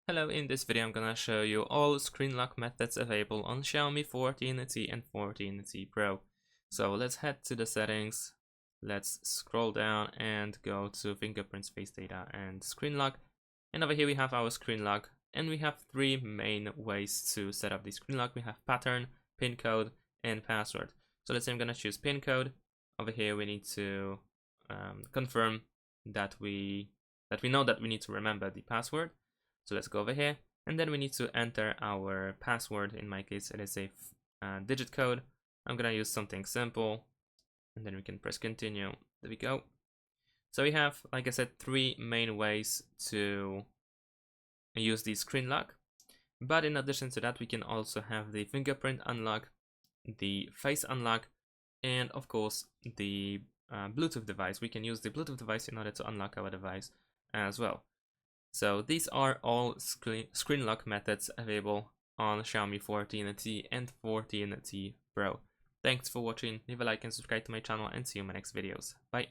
Hello, in this video I'm gonna show you all screen lock methods available on Xiaomi 14T and 14T Pro. So let's head to the settings, let's scroll down and go to fingerprint, face data and screen lock. And over here we have our screen lock, and we have three main ways to set up the screen lock. We have pattern, pin code and password. So let's say I'm gonna choose pin code. Over here we need to confirm that we know that we need to remember the password. So let's go over here, and then we need to enter our password. In my case, it is a digit code. I'm gonna use something simple, and then we can press continue. There we go. So we have, like I said, three main ways to use the screen lock. But in addition to that, we can also have the fingerprint unlock, the face unlock, and of course the Bluetooth device. We can use the Bluetooth device in order to unlock our device as well. So these are all screen lock methods available on Xiaomi 14T and 14T Pro. Thanks for watching, leave a like and subscribe to my channel, and see you in my next videos. Bye!